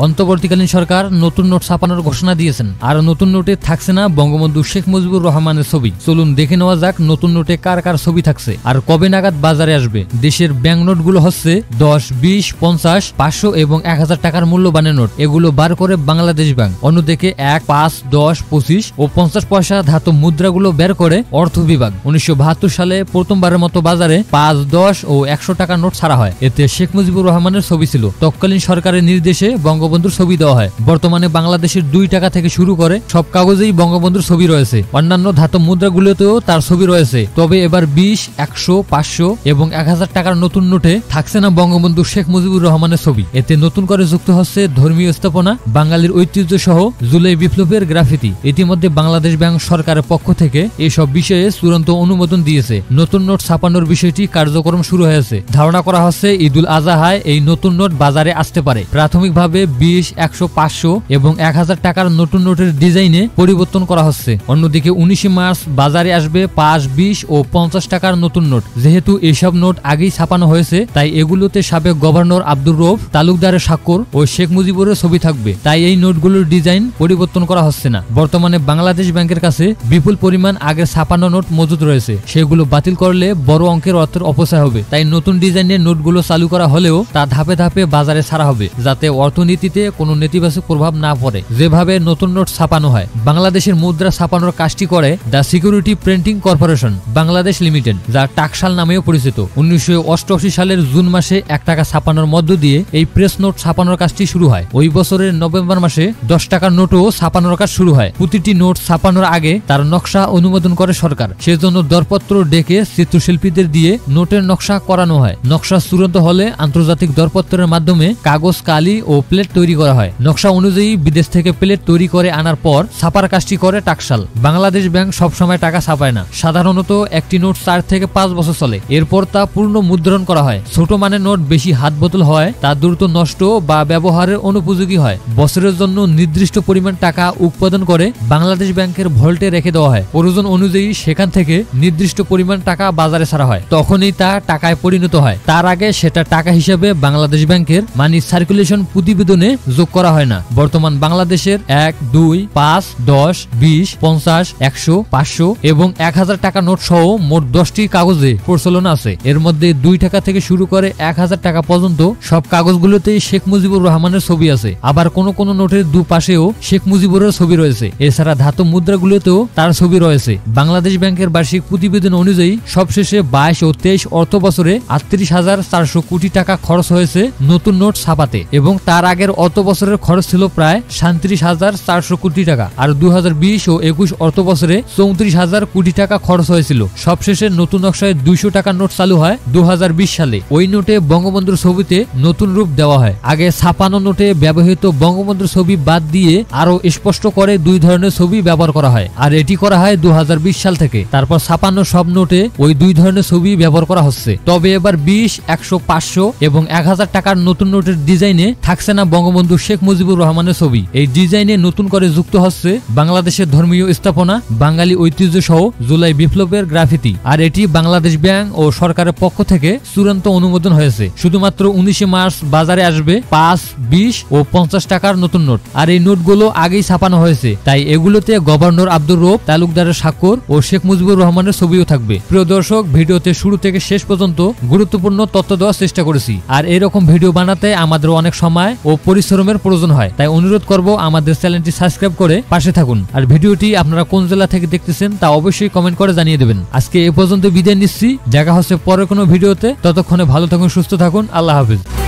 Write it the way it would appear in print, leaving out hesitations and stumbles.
অন্তর্বর্তীকালীন সরকার নতুন নোট ছাপানোর ঘোষণা দিয়েছেন। আর নতুন নোটে থাকছে না বঙ্গবন্ধু শেখ মুজিবুর রহমানের ছবি। চলুন দেখে নেওয়া যাক নতুন নোটে কার কার ছবি থাকছে আর কবে নাগাদ বাজারে আসবে। দেশের ব্যাংক নোটগুলো হচ্ছে 10, 20, 50, 500 এবং 1000 টাকার মূল্যবানের নোট। এগুলো বার করে বাংলাদেশ ব্যাংক। অন্যদিকে 1, 5, 10, 25 ও 50 পয়সা ধাতব মুদ্রাগুলো বের করে অর্থ বিভাগ। 1972 সালে প্রথমবারের মতো বাজারে 5, 10 ও 100 টাকার নোট ছাড়া হয়। এতে শেখ মুজিবুর রহমানের ছবি ছিল। তৎকালীন সরকারের নির্দেশে বঙ্গবন্ধুর ছবি দেওয়া হয়। বর্তমানে বাংলাদেশের 2 টাকা থেকে শুরু করে সব কাগজেই বঙ্গবন্ধুর ছবি রয়েছে। অন্যান্য ধাতব মুদ্রাগুলোতেও তার ছবি রয়েছে। তবে এবার 20, 100, 500 এবং 1000 টাকার নতুন নোটে থাকছে না বঙ্গবন্ধু শেখ মুজিবুর রহমানের ছবি। এতে নতুন করে যুক্ত হচ্ছে ধর্মীয় স্থাপনা, বাঙালির ঐতিহ্য সহ জুলাই বিপ্লবের গ্রাফিতি। ইতিমধ্যে বাংলাদেশ ব্যাংক সরকারের পক্ষ থেকে এসব বিষয়ে চূড়ান্ত অনুমোদন দিয়েছে। নতুন নোট ছাপানোর বিষয়টি কার্যক্রম শুরু হয়েছে। ধারণা করা হচ্ছে ঈদুল আজহায় এই নতুন নোট বাজারে আসতে পারে। প্রাথমিকভাবে 20, 100, 500 এবং 1000 টাকার নতুন নোটের ডিজাইনে পরিবর্তন করা হচ্ছে। অন্যদিকে 19 মার্চ বাজারে আসবে 5, 20 ও 50 টাকার নতুন নোট। যেহেতু এসব নোট আগেই ছাপানো হয়েছে, তাই এগুলোতে সাবেক গভর্নর আব্দুর রউফ তালুকদারের স্বাক্ষর ও শেখ মুজিবুরের ছবি থাকবে। তাই এই নোটগুলোর ডিজাইন পরিবর্তন করা হচ্ছে না। বর্তমানে বাংলাদেশ ব্যাংকের কাছে বিপুল পরিমাণ আগের ছাপানো নোট মজুদ রয়েছে। সেগুলো বাতিল করলে বড় অঙ্কের অর্থের অপচয় হবে। তাই নতুন ডিজাইনের নোটগুলো চালু করা হলেও তা ধাপে ধাপে বাজারে ছাড়া হবে, যাতে অর্থনীতিতে কোনো নেতিবাচক প্রভাব না পড়ে। যেভাবে নতুন নোট ছাপানো হয়, বাংলাদেশের মুদ্রা ছাপানোর কাজটি করে the security printing corporation Bangladesh limited, যা টাকশাল নামেও পরিচিত। 1988 সালের জুন মাসে 1 টাকা ছাপানোর মধ্য দিয়ে এই প্রেস নোট ছাপানোর কাজটি শুরু হয়। ওই বছরের নভেম্বর মাসে 10 টাকার নোটও ছাপানোর কাজ শুরু হয়। প্রতিটি নোট ছাপানোর আগে তার নকশা অনুমোদন করে সরকার। সেজন্য দরপত্র ডেকে চিত্রশিল্পীদের দিয়ে নোটের নকশা করানো হয়। নকশা চূড়ান্ত হলে আন্তর্জাতিক দরপত্রের মাধ্যমে কাগজ, কালি ও প্লেট তৈরি করা হয়। নকশা অনুযায়ী বিদেশ থেকে প্লেট তৈরি করে আনার পর ছাপার কাজটি করে টাকশাল। বাংলাদেশ ব্যাংক সবসময় টাকা ছাপায় না। সাধারণত একটি নোট 4 থেকে 5 বছর চলে। এরপর তা পূর্ণ মুদ্রণ করা হয়। ছোট মানের নোট বেশি হাত বোতল হয়, তা দ্রুত নষ্ট বা ব্যবহারের অনুপযোগী হয়। বছরের জন্য নির্দিষ্ট পরিমাণ টাকা উৎপাদন করে বাংলাদেশ ব্যাংকের ভল্টে রেখে দেওয়া হয়। প্রয়োজন অনুযায়ী সেখান থেকে নির্দিষ্ট পরিমাণ টাকা বাজারে ছাড়া হয়। তখনই তা টাকায় পরিণত হয়। তার আগে সেটা টাকা হিসেবে বাংলাদেশ ব্যাংকের মানি সার্কুলেশন প্রতিবেদনে যোগ করা হয় না। বর্তমান বাংলাদেশের 1, 2, 5, 10, 20, 50, 100, 500 এবং 1000 টাকা নোট সহ মোট 10টি কাগজে প্রচলন আছে। এর মধ্যে 2 টাকা থেকে শুরু করে 1000 টাকা পর্যন্ত সব কাগজগুলোতেই শেখ মুজিবুর রহমানের ছবি আছে। আবার কোন কোন নোটের দুপাশেও শেখ মুজিবুরের ছবি রয়েছে। এছাড়া ধাতব মুদ্রাগুলোতেও তার ছবি রয়েছে। বাংলাদেশ ব্যাংকের বার্ষিক প্রতিবেদন অনুযায়ী সবশেষে 22 ও 23 অর্থ বছরে 38,400 কোটি টাকা খরচ হয়েছে নতুন নোট ছাপাতে, এবং তার আগের অর্থ বছরের খরচ ছিল প্রায় 37,400 কোটি টাকা। আর 2020 ও 21 অর্থ বছরে 34,000 কোটি টাকা খরচ হয়েছিল। সবশেষে নতুন নকশায় 200 টাকার নোট চালু হয় 2020 সালে। ওই নোটে বঙ্গবন্ধুর ছবিতে নতুন রূপ দেওয়া হয়। আগে ছাপানো নোটে ব্যবহৃত বঙ্গবন্ধুর ছবি বাদ দিয়ে আরো স্পষ্ট করে 2 ধরনের ছবি ব্যবহার করা হয়। আর এটি করা হয় 2020 সাল থেকে। তারপর ছাপানো সব নোটে ওই 2 ধরনের ছবি ব্যবহার করা হচ্ছে। তবে এবার 20, 100, 500 এবং 1000 টাকার নতুন নোটের ডিজাইনে থাকছে না বঙ্গবন্ধু শেখ মুজিবুর রহমানের ছবি। এই ডিজাইনে নতুন করে যুক্ত হচ্ছে বাংলাদেশের ধর্মীয় স্থাপনা, বাঙালি ঐতিহ্য সহ জুলাই বিপ্লবের গ্রাফিতি। আর এটি বাংলাদেশ ব্যাংক ও সরকারের পক্ষ থেকে চূড়ান্ত অনুমোদন হয়েছে। শুধুমাত্র 19 মার্চ বাজারে আসবে 5, 20 ও 50 টাকার নতুন নোট। আর এই নোটগুলো আগেই ছাপানো হয়েছে, তাই এগুলোতে গভর্নর আব্দুর রউফ তালুকদারের স্বাক্ষর ও শেখ মুজিবুর রহমানের ছবিও থাকবে। প্রিয় দর্শক, ভিডিওতে শুরু থেকে শেষ পর্যন্ত গুরুত্বপূর্ণ তথ্য দেওয়ার চেষ্টা করেছি। আর এরকম ভিডিও বানাতে আমাদের অনেক সময় ও পরিশ্রমের প্রয়োজন হয়। তাই অনুরোধ করব আমাদের চ্যানেলটি সাবস্ক্রাইব করে পাশে থাকুন। আর ভিডিওটি আপনারা কোন জেলা থেকে দেখতেছেন তা অবশ্যই কমেন্ট করে জানিয়ে দেবেন। আজকে এ পর্যন্ত বিদায় নিচ্ছি। দেখা হচ্ছে পরে কোনো ভিডিওতে। ততক্ষণে ভালো থাকুন, সুস্থ থাকুন। আল্লাহ হাফেজ।